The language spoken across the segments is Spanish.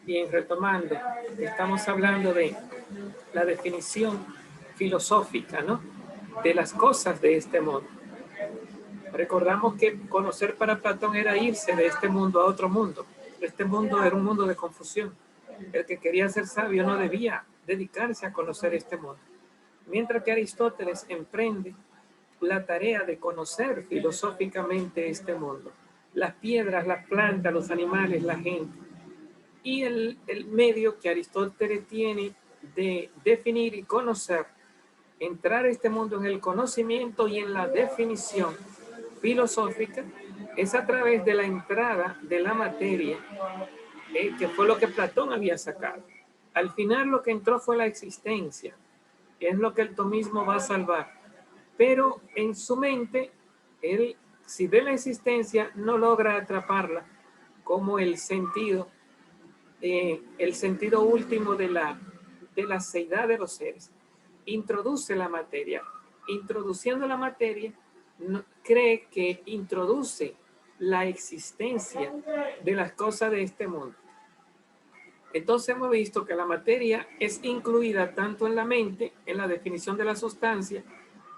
Bien, retomando, estamos hablando de la definición filosófica, ¿no?, de las cosas de este mundo. Recordamos que conocer para Platón era irse de este mundo a otro mundo. Este mundo era un mundo de confusión. El que quería ser sabio no debía dedicarse a conocer este mundo. Mientras que Aristóteles emprende la tarea de conocer filosóficamente este mundo. Las piedras, las plantas, los animales, la gente. Y el medio que Aristóteles tiene de definir y conocer, entrar a este mundo en el conocimiento y en la definición filosófica, es a través de la entrada de la materia, que fue lo que Platón había sacado. Al final lo que entró fue la existencia, que es lo que el tomismo va a salvar. Pero en su mente, él, si ve la existencia, no logra atraparla como el sentido último de la seidad de los seres. Introduce la materia. Introduciendo la materia, cree que introduce la existencia de las cosas de este mundo. Entonces hemos visto que la materia es incluida tanto en la mente, en la definición de la sustancia,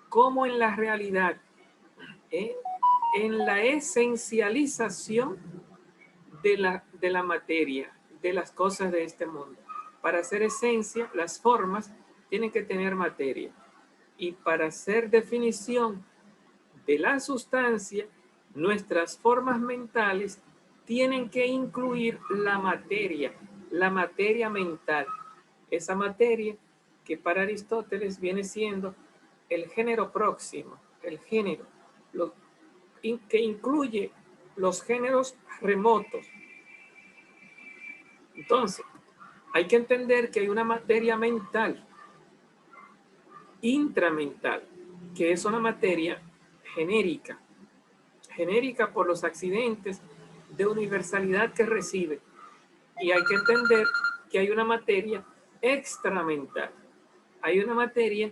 como en la realidad, en la esencialización de la materia, de las cosas de este mundo. Para hacer esencia, las formas tienen que tener materia. Y para hacer definición de la sustancia, nuestras formas mentales tienen que incluir la materia mental. Esa materia que para Aristóteles viene siendo el género próximo, el género, que incluye los géneros remotos. Entonces, hay que entender que hay una materia mental, intramental, que es una materia genérica por los accidentes de universalidad que recibe. Y hay que entender que hay una materia extramental, hay una materia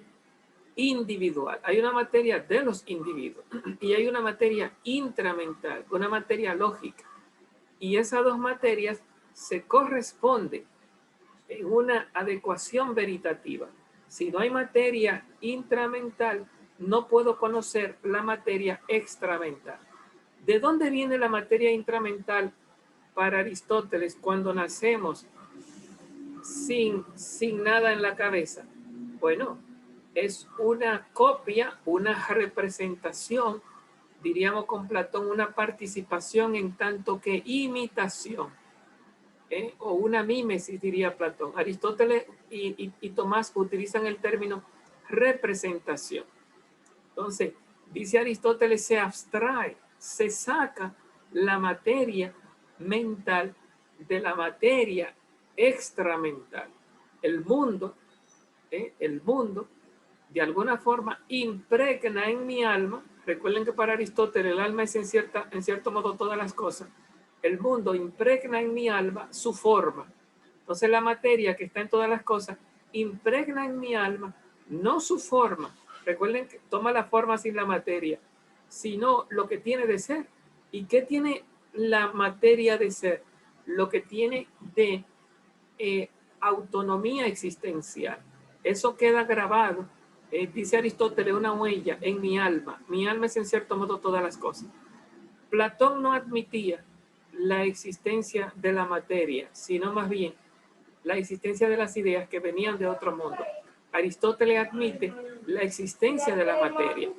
individual, hay una materia de los individuos y hay una materia intramental, una materia lógica. Y esas dos materias se corresponden en una adecuación veritativa. Si no hay materia intramental, no puedo conocer la materia extramental. ¿De dónde viene la materia intramental para Aristóteles cuando nacemos sin nada en la cabeza? Bueno, es una copia, una representación, diríamos con Platón, una participación en tanto que imitación. O una mímesis, diría Platón. Aristóteles y Tomás utilizan el término representación. Entonces, dice Aristóteles, se abstrae, se saca la materia mental de la materia extramental. El mundo, de alguna forma, impregna en mi alma. Recuerden que para Aristóteles el alma es en cierto modo todas las cosas. El mundo impregna en mi alma su forma. Entonces la materia que está en todas las cosas impregna en mi alma no su forma. Recuerden que toma la forma sin la materia, sino lo que tiene de ser. ¿Y qué tiene la materia de ser? Lo que tiene de autonomía existencial. Eso queda grabado, dice Aristóteles, una huella en mi alma. Mi alma es en cierto modo todas las cosas. Platón no admitía la existencia de la materia, sino más bien la existencia de las ideas que venían de otro mundo. Aristóteles admite la existencia de la materia,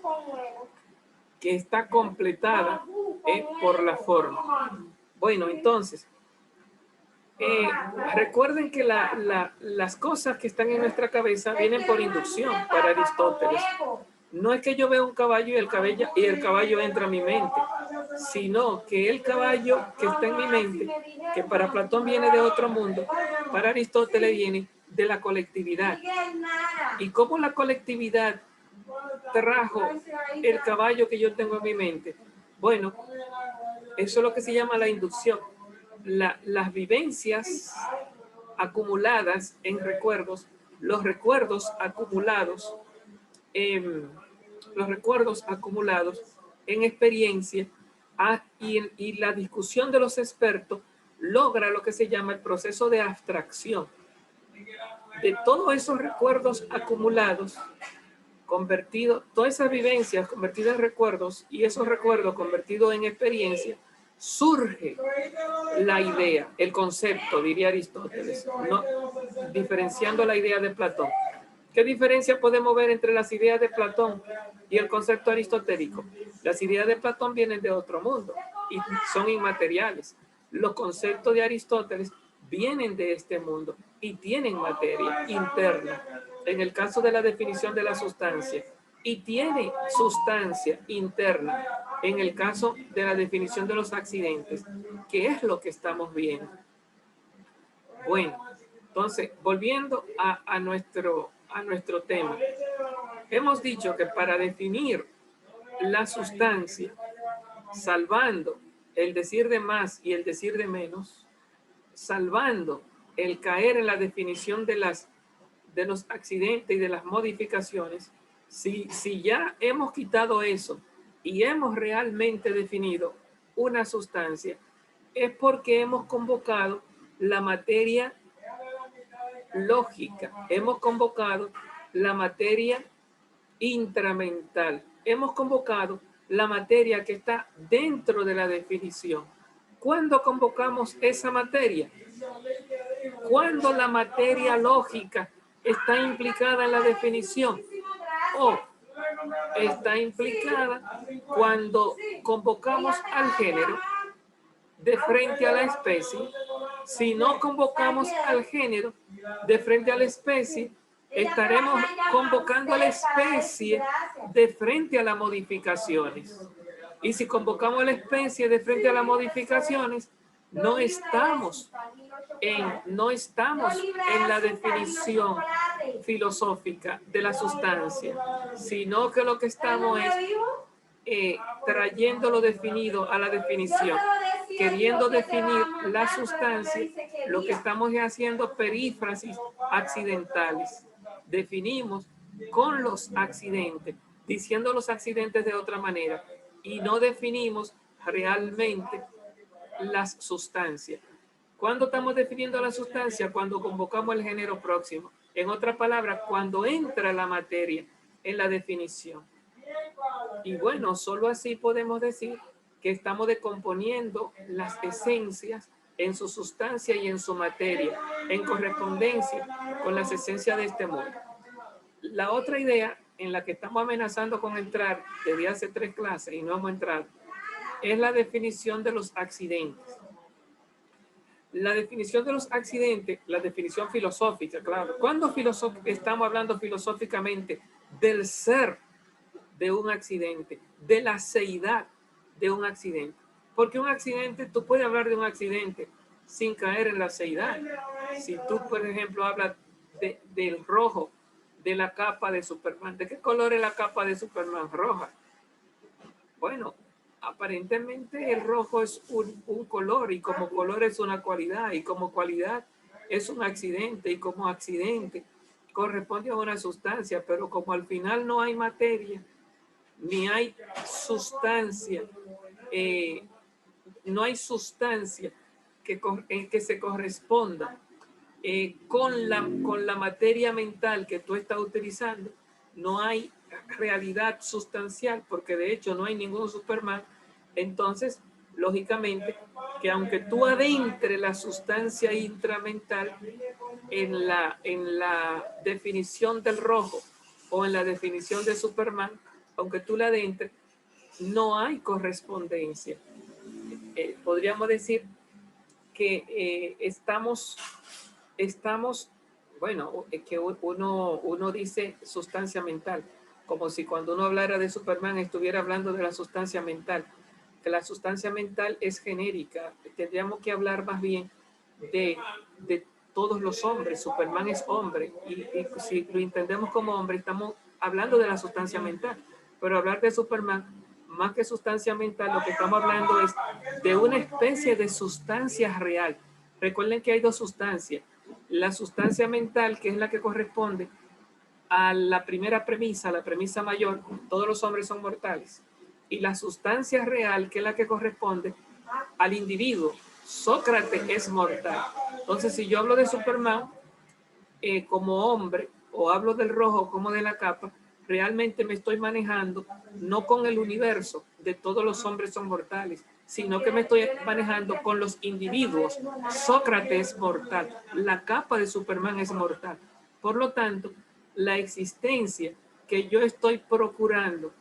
que está completada por la forma. Bueno, entonces, recuerden que las cosas que están en nuestra cabeza vienen por inducción para Aristóteles. No es que yo vea un caballo y el caballo entra a mi mente, sino que el caballo que está en mi mente, que para Platón viene de otro mundo, para Aristóteles viene de la colectividad. ¿Y cómo la colectividad trajo el caballo que yo tengo en mi mente? Bueno, eso es lo que se llama la inducción. Las vivencias acumuladas en recuerdos, los recuerdos acumulados en experiencia y la discusión de los expertos logra lo que se llama el proceso de abstracción de todos esos recuerdos acumulados, convertidos, todas esas vivencias convertidas en recuerdos y esos recuerdos convertidos en experiencia. Surge la idea, el concepto, diría Aristóteles, ¿no? Diferenciando la idea de Platón. ¿Qué diferencia podemos ver entre las ideas de Platón y el concepto aristotélico? Las ideas de Platón vienen de otro mundo y son inmateriales. Los conceptos de Aristóteles vienen de este mundo y tienen materia interna. En el caso de la definición de la sustancia, y tiene sustancia interna en el caso de la definición de los accidentes, que es lo que estamos viendo. Bueno, entonces, volviendo a nuestro tema, hemos dicho que para definir la sustancia, salvando el decir de más y el decir de menos, salvando el caer en la definición de los accidentes y de las modificaciones, si ya hemos quitado eso y hemos realmente definido una sustancia, es porque hemos convocado la materia lógica, hemos convocado la materia intramental, hemos convocado la materia que está dentro de la definición. ¿Cuándo convocamos esa materia? Cuando la materia lógica está implicada en la definición, o está implicada cuando convocamos al género de frente a la especie. Si no convocamos al género de frente a la especie, estaremos convocando a la especie de frente a las modificaciones. Y si convocamos a la especie de frente a las modificaciones, no estamos en la definición filosófica de la sustancia, sino que lo que estamos es trayendo lo definido a la definición. Queriendo definir la sustancia, lo que estamos es haciendo perífrasis accidentales. Definimos con los accidentes, diciendo los accidentes de otra manera, y no definimos realmente las sustancias. ¿Cuándo estamos definiendo la sustancia? Cuando convocamos el género próximo. En otras palabras, cuando entra la materia en la definición. Y bueno, solo así podemos decir que estamos decomponiendo las esencias en su sustancia y en su materia, en correspondencia con las esencias de este mundo. La otra idea en la que estamos amenazando con entrar desde hace 3 clases y no hemos entrado, es la definición de los accidentes. La definición de los accidentes, la definición filosófica, claro. ¿Cuándo estamos hablando filosóficamente del ser de un accidente, de la seidad de un accidente? Porque un accidente, tú puedes hablar de un accidente sin caer en la seidad. Si tú, por ejemplo, hablas del rojo de la capa de Superman, ¿de qué color es la capa de Superman? Roja. Bueno, aparentemente el rojo es un color, y como color es una cualidad, y como cualidad es un accidente, y como accidente corresponde a una sustancia, pero como al final no hay materia, ni hay sustancia, no hay sustancia que se corresponda con la materia mental que tú estás utilizando, no hay realidad sustancial, porque de hecho no hay ningún Superman. Entonces, lógicamente, que aunque tú adentres la sustancia intramental en la definición del rojo o en la definición de Superman, aunque tú la adentres, no hay correspondencia. Podríamos decir que estamos, bueno, que uno dice sustancia mental, como si cuando uno hablara de Superman estuviera hablando de la sustancia mental, que la sustancia mental es genérica. Tendríamos que hablar más bien de todos los hombres. Superman es hombre, y si lo entendemos como hombre, estamos hablando de la sustancia mental, pero hablar de Superman, más que sustancia mental, lo que estamos hablando es de una especie de sustancia real. Recuerden que hay 2 sustancias. La sustancia mental, que es la que corresponde a la primera premisa, la premisa mayor, todos los hombres son mortales. Y la sustancia real, que es la que corresponde al individuo, Sócrates es mortal. Entonces, si yo hablo de Superman como hombre, o hablo del rojo como de la capa, realmente me estoy manejando no con el universo de todos los hombres son mortales, sino que me estoy manejando con los individuos. Sócrates es mortal, la capa de Superman es mortal. Por lo tanto, la existencia que yo estoy procurando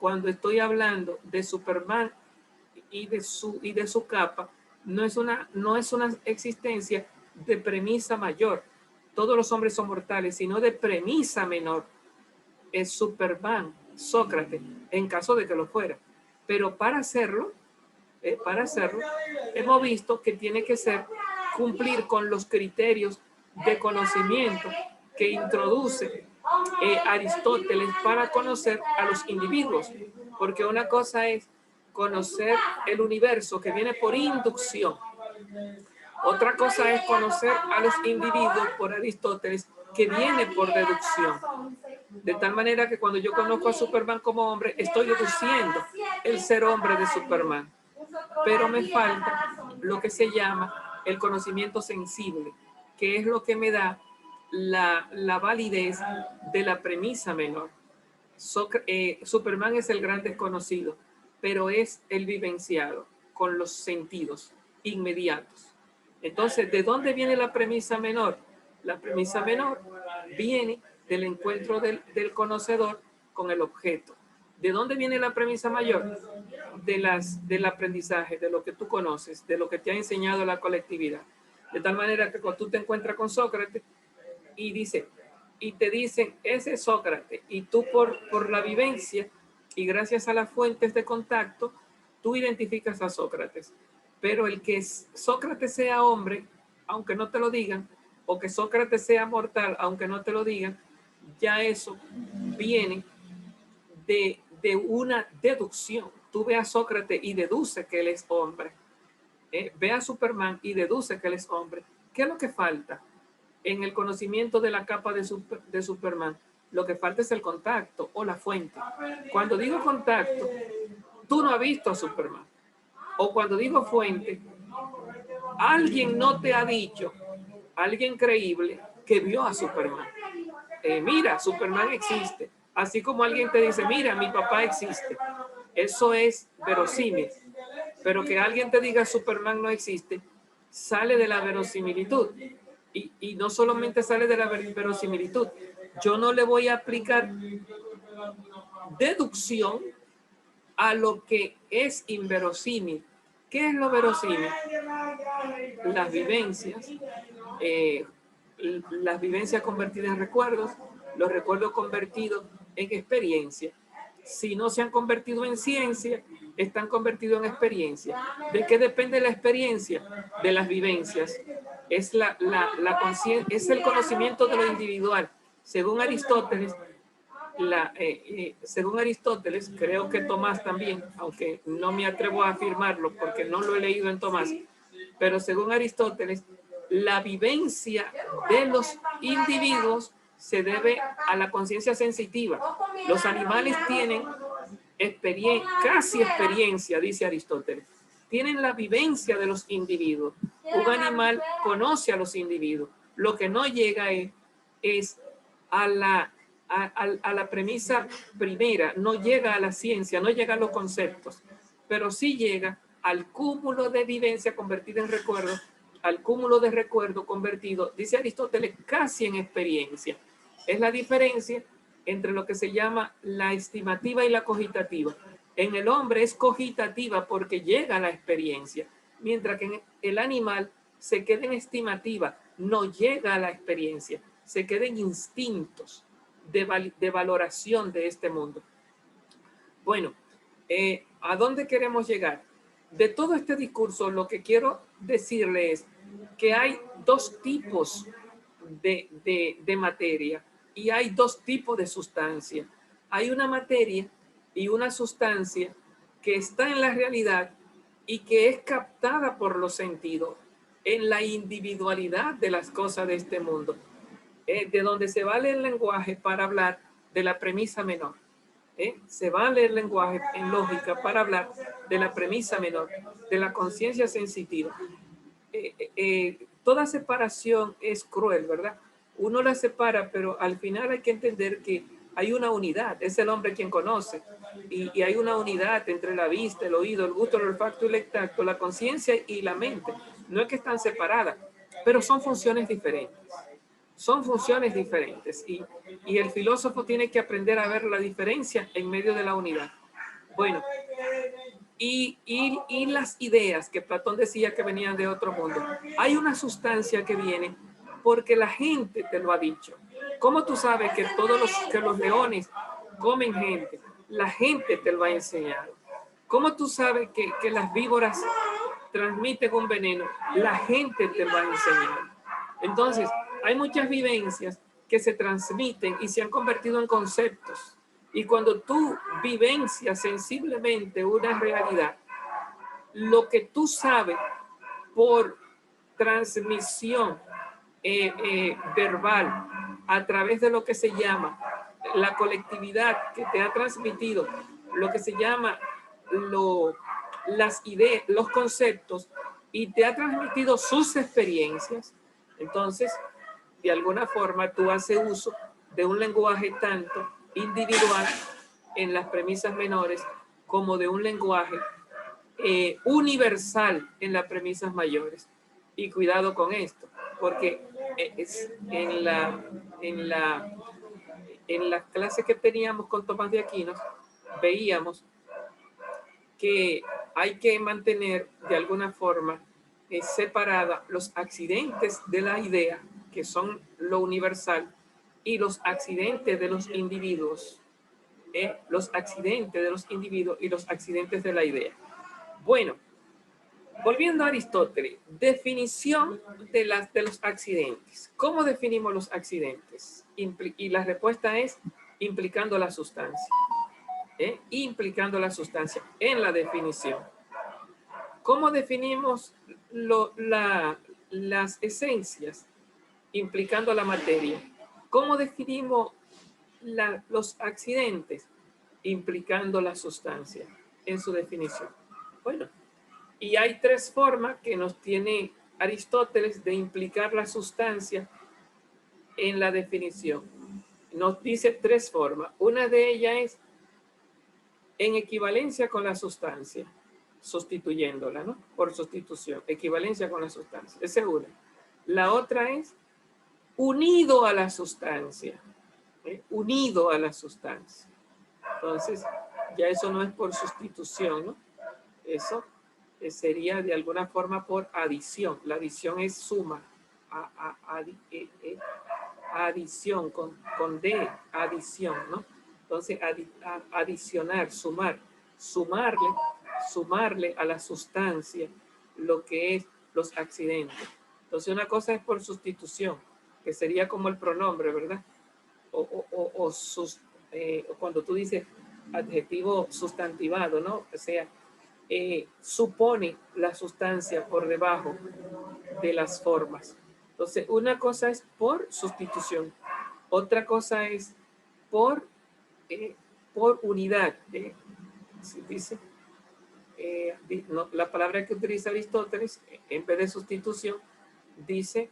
cuando estoy hablando de Superman y de su capa, no es una existencia de premisa mayor. Todos los hombres son mortales, sino de premisa menor. Es Superman, Sócrates, en caso de que lo fuera. Pero para hacerlo, hemos visto que tiene que ser cumplir con los criterios de conocimiento que introduce Aristóteles para conocer a los individuos. Porque una cosa es conocer el universo que viene por inducción. Otra cosa es conocer a los individuos por Aristóteles que viene por deducción. De tal manera que cuando yo conozco a Superman como hombre, estoy deduciendo el ser hombre de Superman. Pero me falta lo que se llama el conocimiento sensible, que es lo que me da la validez de la premisa menor. Superman es el gran desconocido, pero es el vivenciado con los sentidos inmediatos. Entonces, ¿de dónde viene la premisa menor? La premisa menor viene del encuentro del conocedor con el objeto. ¿De dónde viene la premisa mayor? Del aprendizaje, de lo que tú conoces, de lo que te ha enseñado la colectividad. De tal manera que cuando tú te encuentras con Sócrates y te dicen, ese es Sócrates, y tú por la vivencia y gracias a las fuentes de contacto, tú identificas a Sócrates. Pero el que Sócrates sea hombre, aunque no te lo digan, o que Sócrates sea mortal, aunque no te lo digan, ya eso viene de una deducción. Tú ve a Sócrates y deduce que él es hombre. Ve a Superman y deduce que él es hombre. ¿Qué es lo que falta en el conocimiento de la capa de Superman? Lo que falta es el contacto o la fuente. Cuando digo contacto, tú no has visto a Superman. O cuando digo fuente, alguien no te ha dicho, alguien creíble, que vio a Superman. Mira, Superman existe. Así como alguien te dice, mira, mi papá existe. Eso es verosímil. Pero que alguien te diga Superman no existe, sale de la verosimilitud. Y no solamente sale de la verosimilitud. Yo no le voy a aplicar deducción a lo que es inverosímil. ¿Qué es lo verosímil? Las vivencias convertidas en recuerdos, los recuerdos convertidos en experiencia. Si no se han convertido en ciencia, están convertidos en experiencia. ¿De qué depende la experiencia? De las vivencias. Es es el conocimiento de lo individual. Según Aristóteles, creo que Tomás también, aunque no me atrevo a afirmarlo porque no lo he leído en Tomás, pero según Aristóteles, la vivencia de los individuos se debe a la conciencia sensitiva. Los animales tienen casi experiencia, dice Aristóteles. Tienen la vivencia de los individuos. Un animal conoce a los individuos. Lo que no llega es a la premisa primera, no llega a la ciencia, no llega a los conceptos, pero sí llega al cúmulo de vivencia convertida en recuerdo, al cúmulo de recuerdo convertido, dice Aristóteles, casi en experiencia. Es la diferencia entre lo que se llama la estimativa y la cogitativa. En el hombre es cogitativa porque llega a la experiencia, mientras que en el animal se queda en estimativa, no llega a la experiencia, se queda en instintos de valoración de este mundo. Bueno, ¿a dónde queremos llegar? De todo este discurso, lo que quiero decirle es que hay dos tipos de materia y hay dos tipos de sustancia. Hay una materia y una sustancia que está en la realidad y que es captada por los sentidos en la individualidad de las cosas de este mundo, de donde se vale el lenguaje para hablar de la premisa menor. Se vale el lenguaje en lógica para hablar de la premisa menor, de la conciencia sensitiva. toda separación es cruel, ¿verdad? Uno la separa, pero al final hay que entender que hay una unidad, es el hombre quien conoce, y hay una unidad entre la vista, el oído, el gusto, el olfato y el tacto, la conciencia y la mente. No es que están separadas, pero son funciones diferentes. Son funciones diferentes y el filósofo tiene que aprender a ver la diferencia en medio de la unidad. Bueno, y las ideas que Platón decía que venían de otro mundo. Hay una sustancia que viene porque la gente te lo ha dicho. ¿Cómo tú sabes que los leones comen gente? La gente te lo ha enseñado. ¿Cómo tú sabes que las víboras transmiten un veneno? La gente te lo ha enseñado. Entonces, hay muchas vivencias que se transmiten y se han convertido en conceptos. Y cuando tú vivencias sensiblemente una realidad, lo que tú sabes por transmisión verbal a través de lo que se llama la colectividad que te ha transmitido, lo que se llama las ideas, los conceptos, y te ha transmitido sus experiencias, entonces, de alguna forma, tú haces uso de un lenguaje tanto individual en las premisas menores como de un lenguaje universal en las premisas mayores. Y cuidado con esto, porque en la clase que teníamos con Tomás de Aquino, veíamos que hay que mantener de alguna forma separada los accidentes de la idea, que son lo universal, y los accidentes de los individuos. Los accidentes de los individuos y los accidentes de la idea. Bueno, volviendo a Aristóteles, definición de los accidentes. ¿Cómo definimos los accidentes? Y la respuesta es implicando la sustancia. Implicando la sustancia en la definición. ¿Cómo definimos las esencias? Implicando la materia. ¿Cómo definimos los accidentes? Implicando la sustancia en su definición. Bueno, y hay tres formas que nos tiene Aristóteles de implicar la sustancia en la definición. Nos dice tres formas. Una de ellas es en equivalencia con la sustancia, sustituyéndola, ¿no? Por sustitución, equivalencia con la sustancia. Esa es una. La otra es unido a la sustancia, unido a la sustancia. Entonces, ya eso no es por sustitución, ¿no? Eso sería de alguna forma por adición. La adición es suma, adición con D, adición, ¿no? Entonces, adicionar, sumarle a la sustancia lo que es los accidentes. Entonces, una cosa es por sustitución, que sería como el pronombre, ¿verdad? O cuando tú dices adjetivo sustantivado, ¿no? O sea, supone la sustancia por debajo de las formas. Entonces, una cosa es por sustitución, otra cosa es por unidad. Dice, no, la palabra que utiliza Aristóteles, en vez de sustitución, dice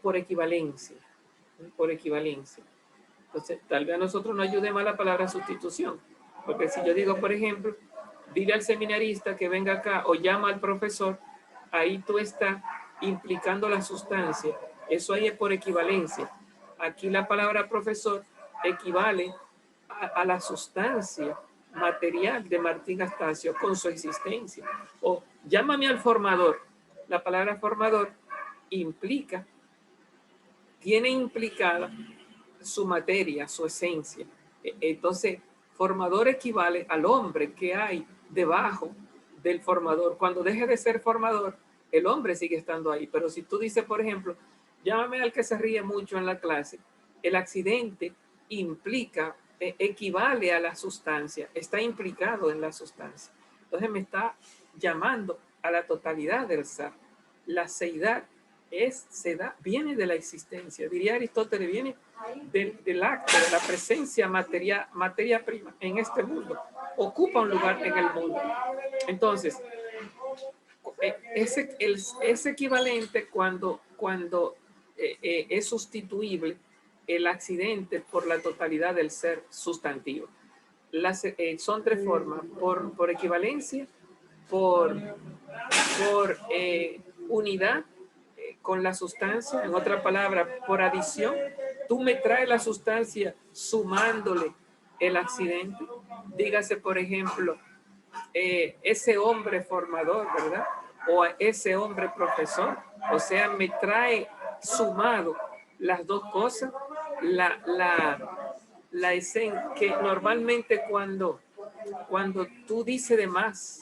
por equivalencia. Por equivalencia. Entonces, tal vez a nosotros no ayude más la palabra sustitución. Porque si yo digo, por ejemplo, dile al seminarista que venga acá o llama al profesor, ahí tú estás implicando la sustancia. Eso ahí es por equivalencia. Aquí la palabra profesor equivale a la sustancia material de Martín Astacio con su existencia. O llámame al formador. La palabra formador tiene implicada su materia, su esencia. Entonces, formador equivale al hombre que hay debajo del formador. Cuando deje de ser formador, el hombre sigue estando ahí. Pero si tú dices, por ejemplo, llámame al que se ríe mucho en la clase, el accidente implica, equivale a la sustancia, está implicado en la sustancia. Entonces me está llamando a la totalidad del ser. La seidad viene de la existencia. Diría Aristóteles, viene del acto, de la presencia materia prima en este mundo. Ocupa un lugar en el mundo. Entonces, es equivalente cuando es sustituible el accidente por la totalidad del ser sustantivo. Son tres formas: por equivalencia, por unidad con la sustancia, en otra palabra, por adición. Tú me traes la sustancia sumándole el accidente. Dígase, por ejemplo, ese hombre formador, ¿verdad? O ese hombre profesor. O sea, me trae sumado las dos cosas. La esencia, que normalmente cuando tú dices de más,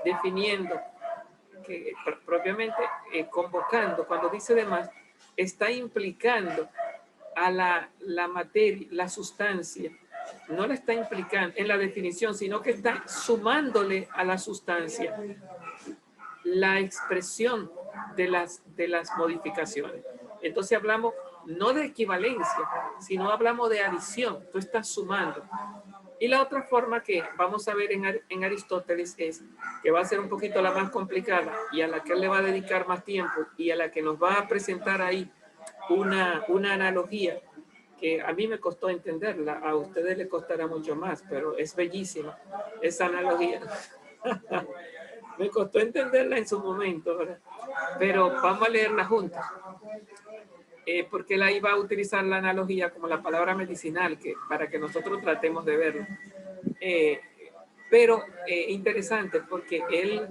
definiendo, que propiamente convocando, cuando dice de más, está implicando a la materia, la sustancia. No la está implicando en la definición, sino que está sumándole a la sustancia la expresión de las modificaciones. Entonces hablamos no de equivalencia, sino hablamos de adición. Tú estás sumando. Y la otra forma que vamos a ver en Aristóteles es, que va a ser un poquito la más complicada y a la que él le va a dedicar más tiempo y a la que nos va a presentar ahí una analogía que a mí me costó entenderla, a ustedes les costará mucho más, pero es bellísima esa analogía. Me costó entenderla en su momento, ¿verdad? Pero vamos a leerla juntas. Porque él ahí va a utilizar la analogía como la palabra medicinal, para que nosotros tratemos de verlo. Pero interesante, porque él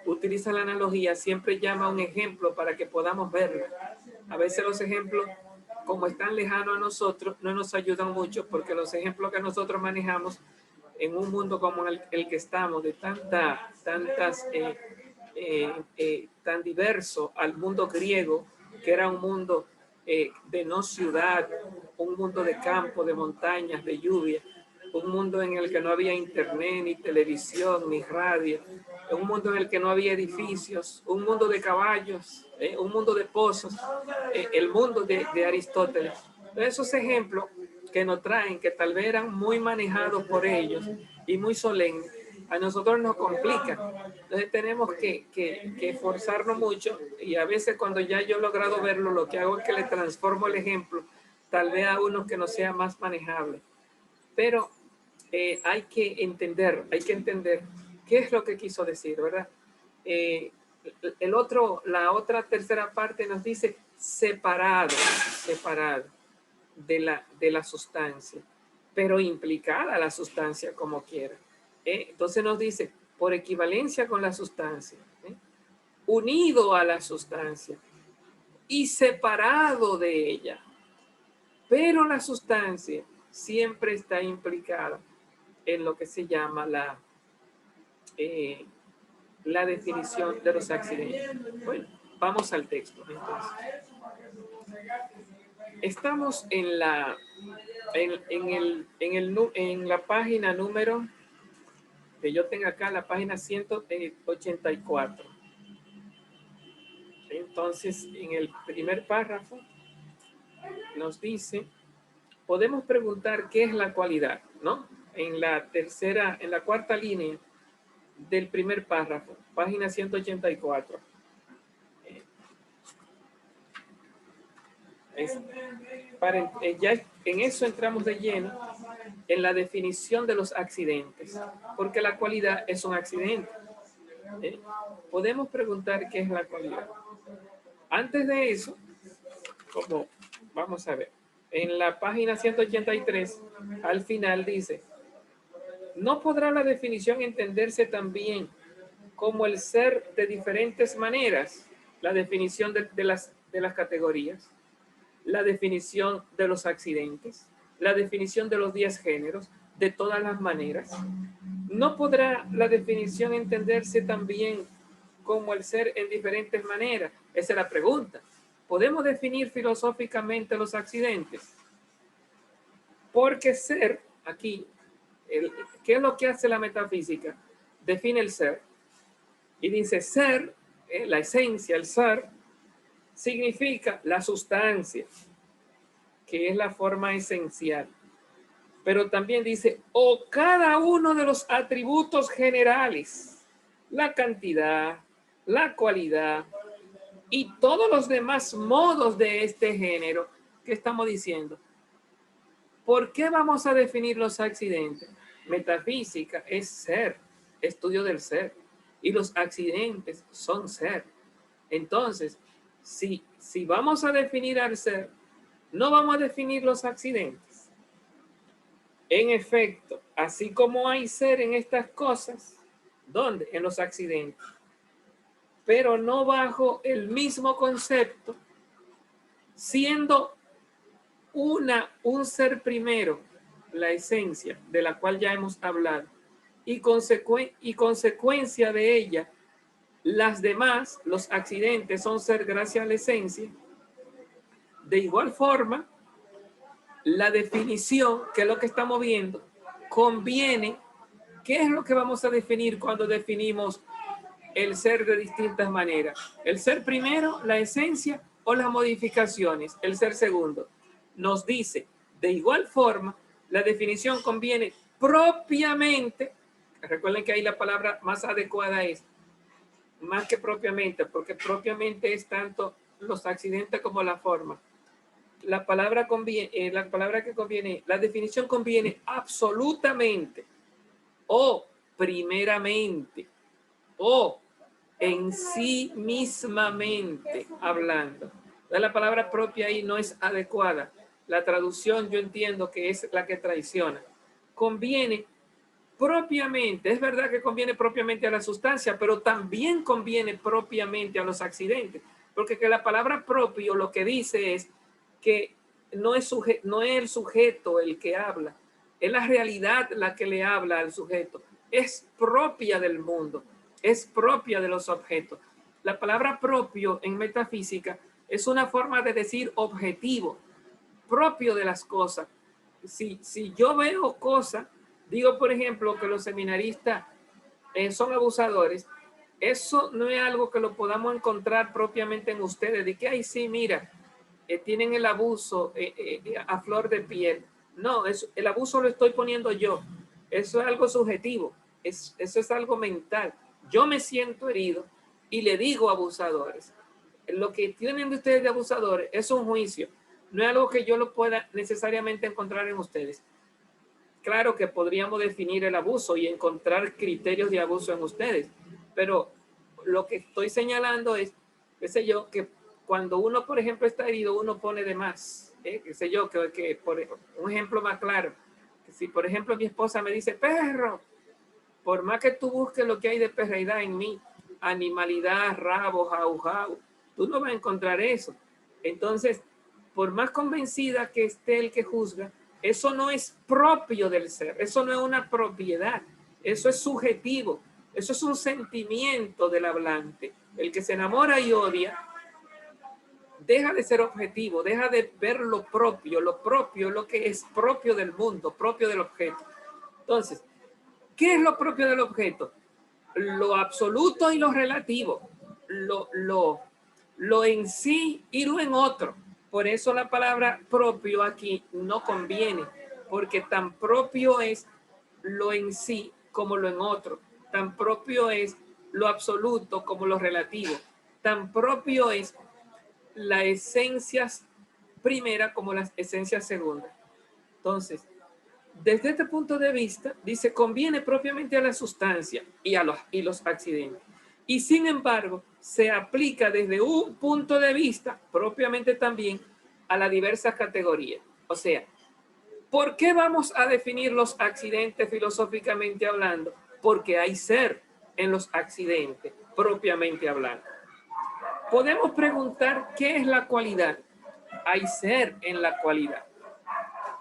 utiliza la analogía, siempre llama un ejemplo para que podamos verlo. A veces los ejemplos, como están lejanos a nosotros, no nos ayudan mucho, porque los ejemplos que nosotros manejamos en un mundo como el que estamos, de tan diverso al mundo griego, que era un mundo de no ciudad, un mundo de campo, de montañas, de lluvia, un mundo en el que no había internet, ni televisión, ni radio, un mundo en el que no había edificios, un mundo de caballos, un mundo de pozos, el mundo de Aristóteles. Esos ejemplos que nos traen, que tal vez eran muy manejados por ellos y muy solemnes, a nosotros nos complica. Entonces tenemos que esforzarnos mucho, y a veces cuando ya yo he logrado verlo, lo que hago es que le transformo el ejemplo, tal vez a uno que no sea más manejable. Pero hay que entender qué es lo que quiso decir, ¿verdad? La otra tercera parte nos dice separado de la sustancia, pero implicada la sustancia como quiera. Entonces nos dice, por equivalencia con la sustancia, unido a la sustancia y separado de ella. Pero la sustancia siempre está implicada en lo que se llama la definición de los accidentes. Bueno, vamos al texto entonces. Estamos en la página número que yo tengo acá, la página 184. Entonces, en el primer párrafo nos dice, podemos preguntar qué es la cualidad, ¿no? En la cuarta línea del primer párrafo, página 184. Ya en eso entramos de lleno en la definición de los accidentes, porque la cualidad es un accidente. Podemos preguntar qué es la cualidad. Antes de eso, como vamos a ver, en la página 183, al final dice, no podrá la definición entenderse también como el ser de diferentes maneras, la definición de las categorías, la definición de los accidentes, la definición de los 10 géneros, de todas las maneras. ¿No podrá la definición entenderse también como el ser en diferentes maneras? Esa es la pregunta. ¿Podemos definir filosóficamente los accidentes? Porque ser, aquí, ¿qué es lo que hace la metafísica? Define el ser. Y dice ser, la esencia, el ser, significa la sustancia, que es la forma esencial. Pero también dice, o cada uno de los atributos generales la cantidad, la cualidad y todos los demás modos de este género que estamos diciendo. ¿Por qué vamos a definir los accidentes? Metafísica es ser, estudio del ser, y los accidentes son ser. Entonces, si vamos a definir al ser, no vamos a definir los accidentes. En efecto, así como hay ser en estas cosas, ¿dónde? En los accidentes. Pero no bajo el mismo concepto, siendo un ser primero, la esencia de la cual ya hemos hablado, y consecuencia de ella, las demás, los accidentes, son ser gracias a la esencia. De igual forma, la definición, que es lo que estamos viendo, conviene. ¿Qué es lo que vamos a definir cuando definimos el ser de distintas maneras? El ser primero, la esencia, o las modificaciones, el ser segundo. Nos dice, de igual forma, la definición conviene propiamente. Recuerden que ahí la palabra más adecuada es más que propiamente, porque propiamente es tanto los accidentes como la forma. La palabra que conviene, la definición conviene absolutamente, o primeramente, o en sí mismamente hablando. La palabra propia ahí no es adecuada. La traducción yo entiendo que es la que traiciona. Conviene propiamente, es verdad que conviene propiamente a la sustancia, pero también conviene propiamente a los accidentes, porque que la palabra propio lo que dice es que no es el sujeto el que habla, es la realidad la que le habla al sujeto, es propia del mundo, es propia de los objetos. La palabra propio en metafísica es una forma de decir objetivo, propio de las cosas. Si yo veo cosas, digo por ejemplo que los seminaristas son abusadores, eso no es algo que lo podamos encontrar propiamente en ustedes, de que, ay, sí, mira, tienen el abuso a flor de piel. No, el abuso lo estoy poniendo yo. Eso es algo subjetivo, eso es algo mental. Yo me siento herido y le digo abusadores. Lo que tienen de ustedes de abusadores es un juicio, no es algo que yo lo pueda necesariamente encontrar en ustedes. Claro que podríamos definir el abuso y encontrar criterios de abuso en ustedes, pero lo que estoy señalando es, qué sé yo, que cuando uno, por ejemplo, está herido, uno pone de más, qué sé yo, que por un ejemplo más claro, que si por ejemplo mi esposa me dice, perro, por más que tú busques lo que hay de perreidad en mí, animalidad, rabo, jau, jau, tú no vas a encontrar eso. Entonces, por más convencida que esté el que juzga, eso no es propio del ser, eso no es una propiedad, eso es subjetivo, eso es un sentimiento del hablante. El que se enamora y odia deja de ser objetivo, deja de ver lo propio, lo que es propio del mundo, propio del objeto. Entonces, ¿qué es lo propio del objeto? Lo absoluto y lo relativo, lo en sí y lo en otro. Por eso la palabra propio aquí no conviene, porque tan propio es lo en sí como lo en otro, tan propio es lo absoluto como lo relativo, tan propio es la esencia primera como las esencias segundas. Entonces, desde este punto de vista, dice, conviene propiamente a la sustancia y los accidentes. Y sin embargo, se aplica desde un punto de vista propiamente también a las diversas categorías. O sea, ¿por qué vamos a definir los accidentes filosóficamente hablando? Porque hay ser en los accidentes propiamente hablando. Podemos preguntar qué es la cualidad. Hay ser en la cualidad.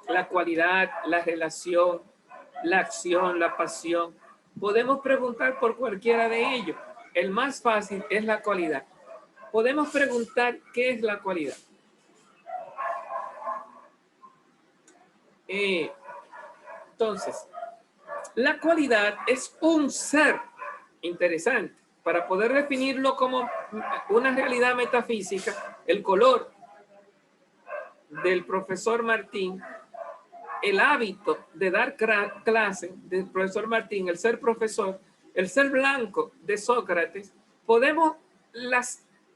La cualidad, la relación, la acción, la pasión. Podemos preguntar por cualquiera de ellos. El más fácil es la cualidad. Podemos preguntar qué es la cualidad. Entonces, la cualidad es un ser interesante. Para poder definirlo como una realidad metafísica, el color del profesor Martín, el hábito de dar clase del profesor Martín, el ser profesor, el ser blanco de Sócrates,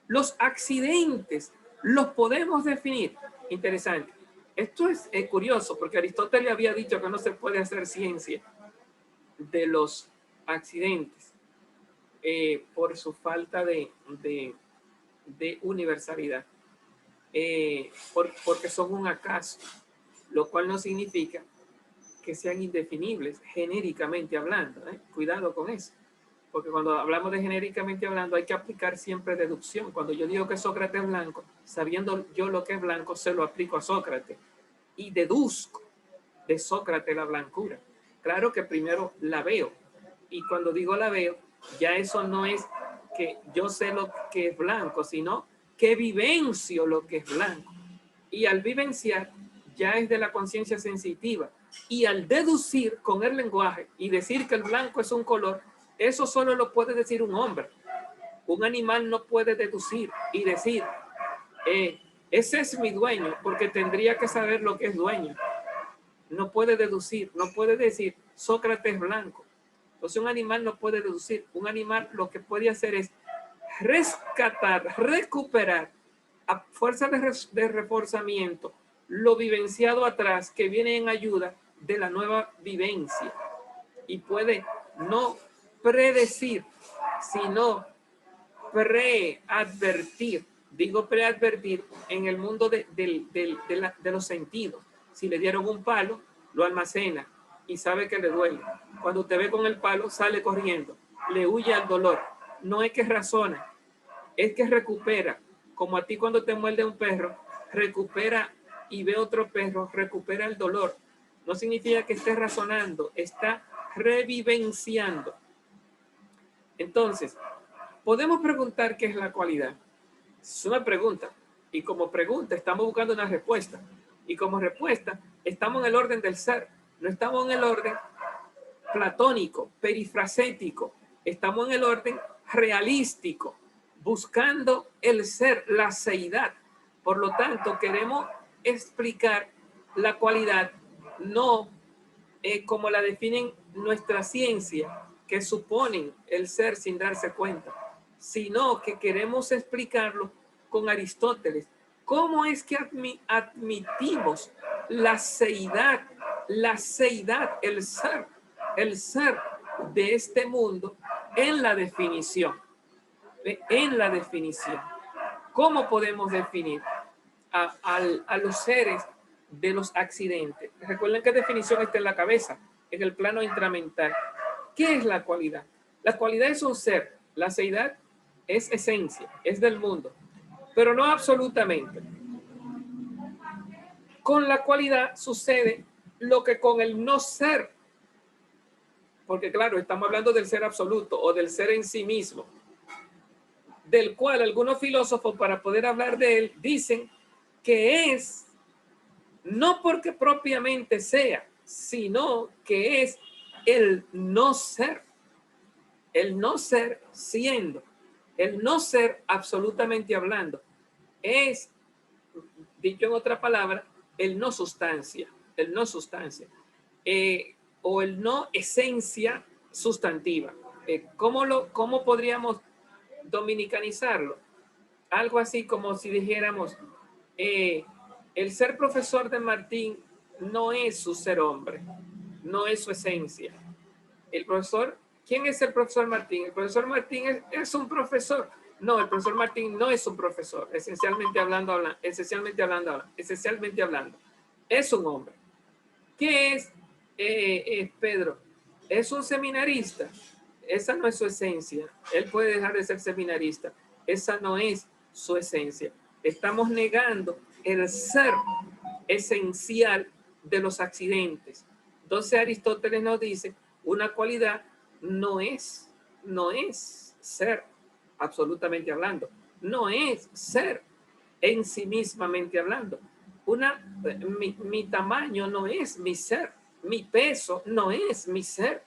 los accidentes los podemos definir. Interesante. Esto es curioso porque Aristóteles había dicho que no se puede hacer ciencia de los accidentes por su falta de universalidad, porque son un acaso, lo cual no significa que sean indefinibles genéricamente hablando. Cuidado con eso, porque cuando hablamos de genéricamente hablando hay que aplicar siempre deducción. Cuando yo digo que Sócrates es blanco, sabiendo yo lo que es blanco, se lo aplico a Sócrates y deduzco de Sócrates la blancura. Claro que primero la veo, y cuando digo la veo, ya eso no es que yo sé lo que es blanco, sino que vivencio lo que es blanco. Y al vivenciar ya es de la conciencia sensitiva. Y al deducir con el lenguaje y decir que el blanco es un color, eso solo lo puede decir un hombre. Un animal no puede deducir y decir, ese es mi dueño, porque tendría que saber lo que es dueño. No puede deducir, no puede decir Sócrates es blanco. Entonces un animal no puede deducir. Un animal lo que puede hacer es rescatar, recuperar a fuerza de reforzamiento lo vivenciado atrás, que viene en ayuda de la nueva vivencia, y puede no predecir, sino preadvertir. Digo preadvertir en el mundo de los sentidos. Si le dieron un palo, lo almacena y sabe que le duele. Cuando te ve con el palo, sale corriendo, le huye al dolor. No es que razona, es que recupera. Como a ti cuando te muerde un perro, recupera y ve otro perro, recupera el dolor. No significa que esté razonando, está revivenciando. Entonces, podemos preguntar qué es la cualidad. Es una pregunta, y como pregunta estamos buscando una respuesta, y como respuesta estamos en el orden del ser, no estamos en el orden platónico, perifracético, estamos en el orden realístico, buscando el ser, la seidad. Por lo tanto, queremos explicar la cualidad no como la definen nuestra ciencia, que suponen el ser sin darse cuenta, sino que queremos explicarlo con Aristóteles. ¿Cómo es que admitimos la seidad, el ser de este mundo en la definición? En la definición. ¿Cómo podemos definir a los seres de los accidentes? Recuerden que definición está en la cabeza, en el plano intramental. ¿Qué es la cualidad? La cualidad es un ser, la seidad es esencia, es del mundo, pero no absolutamente. Con la cualidad sucede lo que con el no ser, porque claro, estamos hablando del ser absoluto o del ser en sí mismo, del cual algunos filósofos, para poder hablar de él, dicen que es no porque propiamente sea, sino que es el no ser siendo, el no ser absolutamente hablando, es, dicho en otra palabra, el no sustancia, o el no esencia sustantiva. ¿Cómo podríamos dominicanizarlo? Algo así como si dijéramos, el ser profesor de Martín no es su ser hombre, no es su esencia. El profesor, ¿quién es el profesor Martín? El profesor Martín es un profesor. No, el profesor Martín no es un profesor, esencialmente hablando. Es un hombre. ¿Qué es Pedro? Es un seminarista. Esa no es su esencia. Él puede dejar de ser seminarista. Esa no es su esencia. Estamos negando el ser esencial de los accidentes. Entonces Aristóteles nos dice, una cualidad no es ser, absolutamente hablando. No es ser en sí mismamente hablando. Mi tamaño no es mi ser. Mi peso no es mi ser,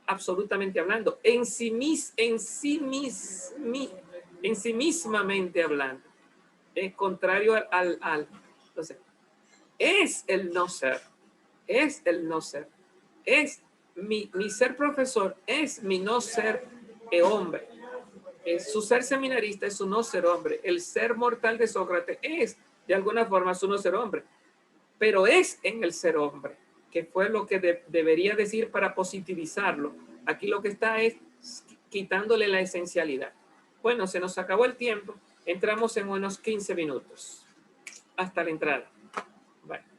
absolutamente hablando. En sí mismamente hablando. Es contrario entonces, es el no ser. Es mi ser profesor es mi no ser hombre. Su ser seminarista es su no ser hombre. El ser mortal de Sócrates es, de alguna forma, su no ser hombre. Pero es en el ser hombre, que fue lo que debería decir para positivizarlo. Aquí lo que está es quitándole la esencialidad. Bueno, se nos acabó el tiempo. Entramos en unos 15 minutos. Hasta la entrada. Bye.